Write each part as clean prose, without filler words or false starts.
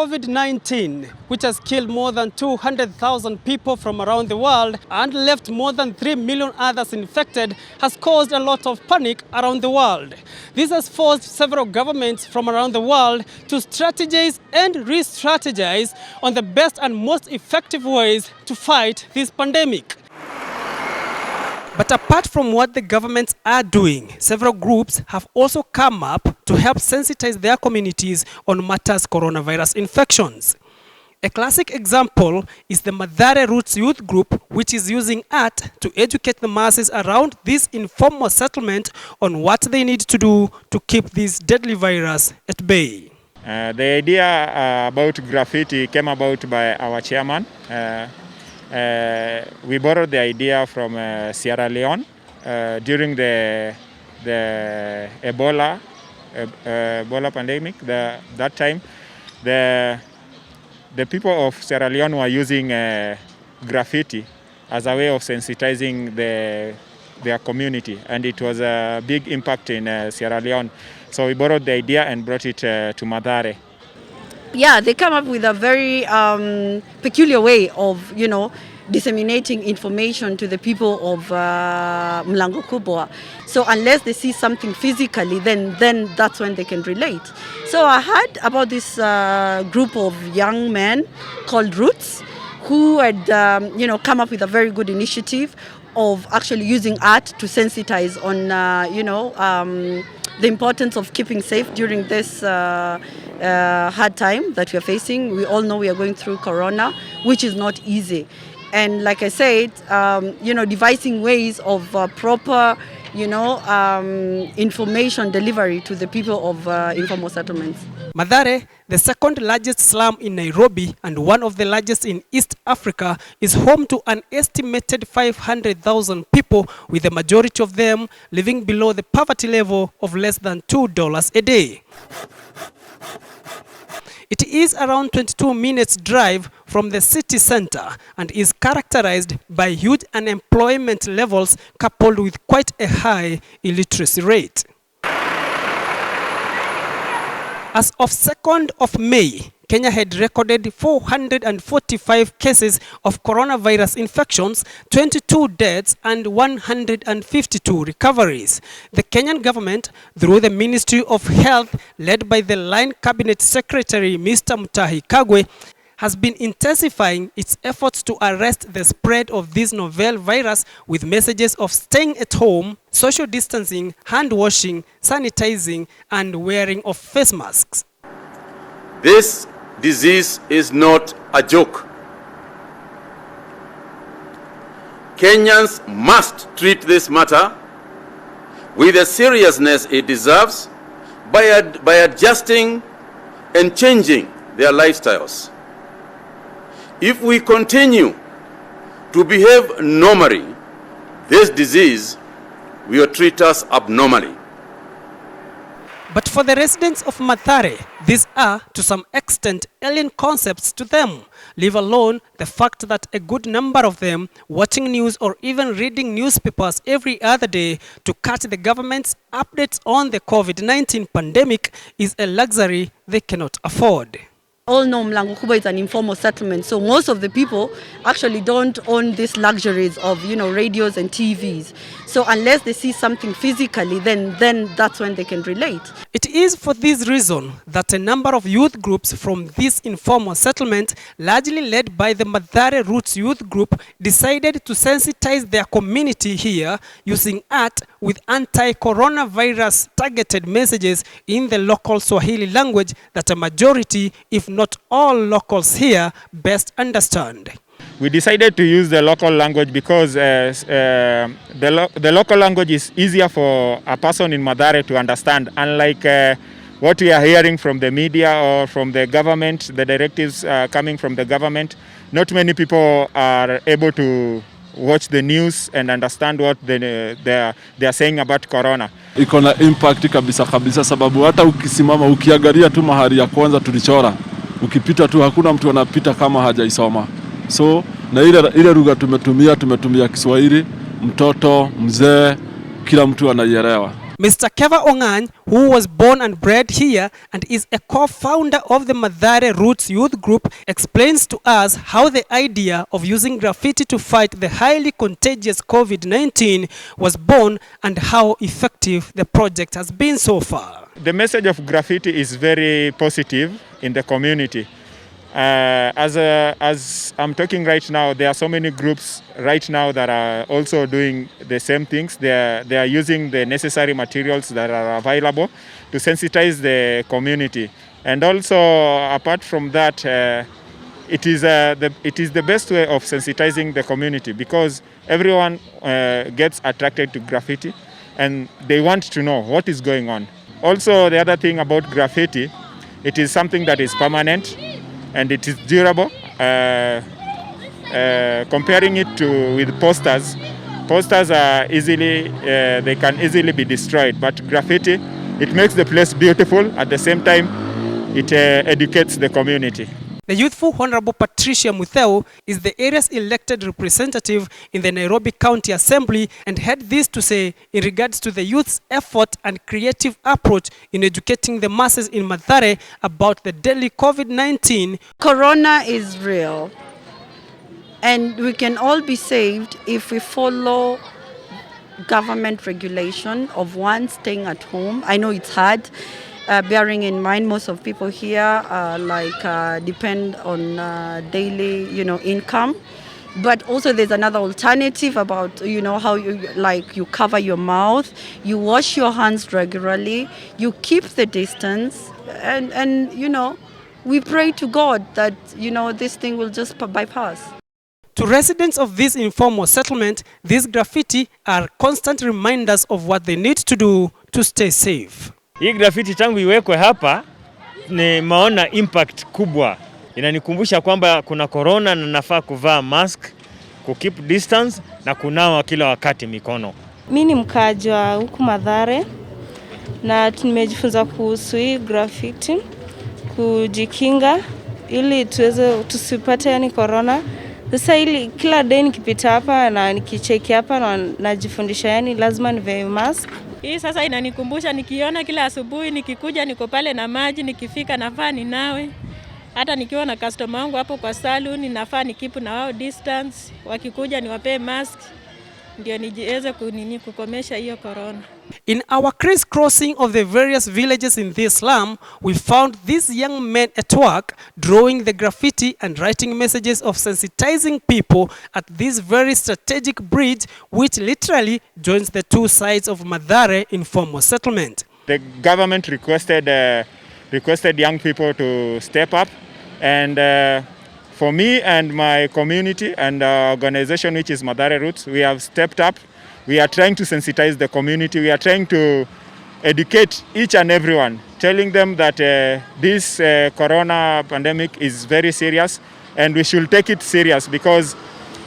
COVID-19, which has killed more than 200,000 people from around the world and left more than 3 million others infected, has caused a lot of panic around the world. This has forced several governments from around the world to strategize and re-strategize on the best and most effective ways to fight this pandemic. But apart from what the governments are doing, several groups have also come up to help sensitize their communities on matters coronavirus infections. A classic example is the Mathare Roots Youth Group, which is using art to educate the masses around this informal settlement on what they need to do to keep this deadly virus at bay. The idea about graffiti came about by our chairman. We borrowed the idea from Sierra Leone during the Ebola pandemic. That time, the people of Sierra Leone were using graffiti as a way of sensitizing their community, and it was a big impact in Sierra Leone. So we borrowed the idea and brought it to Mathare. Yeah, they come up with a very peculiar way of, disseminating information to the people of Mlango Kubwa. So unless they see something physically, then that's when they can relate. So I heard about this group of young men called Roots, who had, come up with a very good initiative of actually using art to sensitize on, the importance of keeping safe during this hard time that we are facing. We all know we are going through Corona, which is not easy. And like I said, devising ways of proper, information delivery to the people of informal settlements. Mathare, the second largest slum in Nairobi and one of the largest in East Africa, is home to an estimated 500,000 people, with the majority of them living below the poverty level of less than $2 a day. It is around 22 minutes drive from the city center and is characterized by huge unemployment levels coupled with quite a high illiteracy rate. As of 2nd of May, Kenya had recorded 445 cases of coronavirus infections, 22 deaths and 152 recoveries. The Kenyan government, through the Ministry of Health, led by the Line Cabinet Secretary Mr. Mutahi, has been intensifying its efforts to arrest the spread of this novel virus with messages of staying at home, social distancing, hand washing, sanitizing, and wearing of face masks. This disease is not a joke. Kenyans must treat this matter with the seriousness it deserves by adjusting and changing their lifestyles. If we continue to behave normally, this disease will treat us abnormally. But for the residents of Mathare, these are, to some extent, alien concepts to them, leave alone the fact that a good number of them watching news or even reading newspapers every other day to catch the government's updates on the COVID-19 pandemic is a luxury they cannot afford. All know Mlango Kubwa is an informal settlement, so most of the people actually don't own these luxuries of, radios and TVs. So unless they see something physically, then that's when they can relate. It is for this reason that a number of youth groups from this informal settlement, largely led by the Mathare Roots Youth Group, decided to sensitize their community here using art with anti-coronavirus targeted messages in the local Swahili language that a majority, if not all locals here, best understand. We decided to use the local language because the local language is easier for a person in Mathare to understand, unlike what we are hearing from the media or from the government, the directives coming from the government. Not many people are able to watch the news and understand what they are saying about corona. Iko na impact kabisa sababu hata ukisimama ukiangalia tu mahali ya kwanza tulichora, ukipita tu hakuna mtu anapita kama hajaisoma. So na ile lugha tumetumia Kiswahili, mtoto, mzee, kila mtu anaielewa. Mr. Keva Ongany, who was born and bred here and is a co-founder of the Mathare Roots Youth Group, explains to us how the idea of using graffiti to fight the highly contagious COVID-19 was born and how effective the project has been so far. The message of graffiti is very positive in the community. As I'm talking right now, there are so many groups right now that are also doing the same things. They are using the necessary materials that are available to sensitize the community. And also, apart from that, it is the best way of sensitizing the community because everyone gets attracted to graffiti and they want to know what is going on. Also, the other thing about graffiti, it is something that is permanent and it is durable. Comparing it with posters are easily, they can easily be destroyed. But graffiti, it makes the place beautiful. At the same time, it educates the community. The youthful Honorable Patricia Mutheu is the area's elected representative in the Nairobi County Assembly and had this to say in regards to the youth's effort and creative approach in educating the masses in Mathare about the deadly COVID-19. Corona is real and we can all be saved if we follow government regulation of one, staying at home. I know it's hard. Bearing in mind most of people here depend on daily income, but also there's another alternative about how you cover your mouth, you wash your hands regularly, you keep the distance, and we pray to God that this thing will just bypass. To residents of this informal settlement, these graffiti are constant reminders of what they need to do to stay safe. Hii graffiti tangu iwekwe hapa nimeona impact kubwa. Inanikumbusha kwamba kuna corona na nafaa kuvaa mask, keep distance na kunawa kila wakati mikono. Mimi ni mkaaji wa huku Mathare na tumejifunza kuhusu hii graffiti, kujikinga ili tusipate corona. Sasa ili kila day nikipita hapa na nikicheki hapa na najifundisha lazima nivae mask. Hii sasa inanikumbusha nikiona kila asubuhi nikikuja niko pale na maji, nikifika nafaa ninawe. Hata nikiwa na customer wangu hapo kwa salon nafaa nikipu na wao distance, wakikuja niwape mask ndio nijiweze kukomesha hiyo corona. In our crisscrossing of the various villages in this slum, we found these young men at work drawing the graffiti and writing messages of sensitizing people at this very strategic bridge which literally joins the two sides of Mathare informal settlement. The government requested young people to step up, and for me and my community and our organization, which is Mathare Roots, we have stepped up. We are trying to sensitize the community. We are trying to educate each and everyone, telling them that this corona pandemic is very serious and we should take it serious because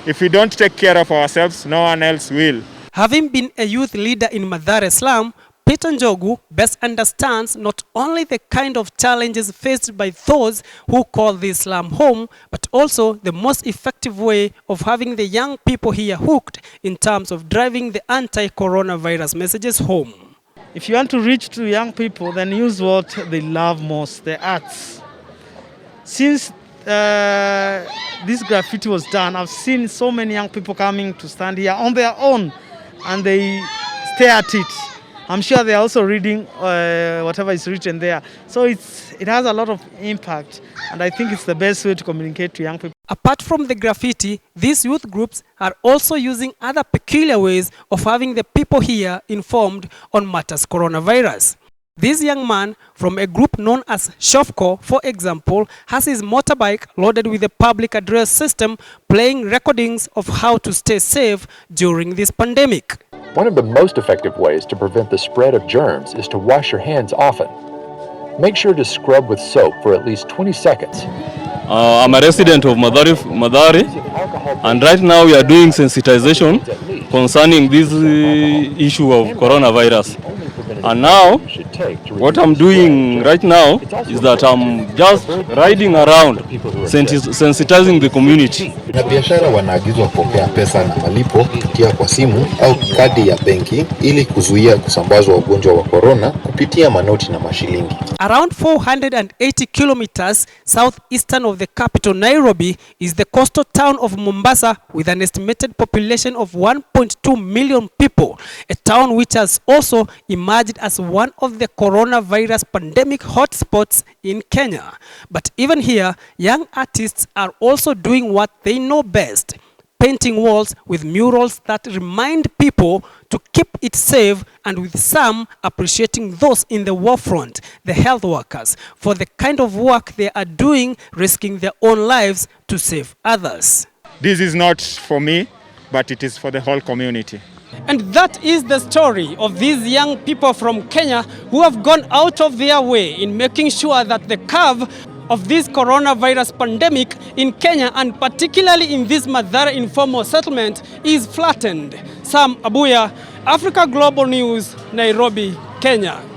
if we don't take care of ourselves, no one else will. Having been a youth leader in Mathare slum, Peter Njogu best understands not only the kind of challenges faced by those who call this slum home, but also the most effective way of having the young people here hooked in terms of driving the anti-coronavirus messages home. If you want to reach to young people, then use what they love most, the arts. Since this graffiti was done, I've seen so many young people coming to stand here on their own and they stare at it. I'm sure they're also reading whatever is written there. So it has a lot of impact, and I think it's the best way to communicate to young people. Apart from the graffiti, these youth groups are also using other peculiar ways of having the people here informed on matters coronavirus. This young man from a group known as Shofco, for example, has his motorbike loaded with a public address system playing recordings of how to stay safe during this pandemic. One of the most effective ways to prevent the spread of germs is to wash your hands often. Make sure to scrub with soap for at least 20 seconds. I'm a resident of Mathare, and right now we are doing sensitization concerning this issue of coronavirus. And now What I'm doing right now is that I'm just riding around sensitizing the community. Na biashara wanaagizwa kupokea pesa na malipo kupitia kwa simu au kadi ya benki ili kuzuia kusambazwa ugonjwa wa corona kupitia manoti na mashilingi. Around 480 kilometers southeastern of the capital Nairobi is the coastal town of Mombasa with an estimated population of 1.2 million people, a town which has also emerged as one of the coronavirus pandemic hotspots in Kenya. But even here, young artists are also doing what they know best, painting walls with murals that remind people to keep it safe, and with some appreciating those in the war front, the health workers, for the kind of work they are doing, risking their own lives to save others. This is not for me, but it is for the whole community. And that is the story of these young people from Kenya who have gone out of their way in making sure that the curve of this coronavirus pandemic in Kenya, and particularly in this Mathare informal settlement, is flattened. Sam Abuya, Africa Global News, Nairobi, Kenya.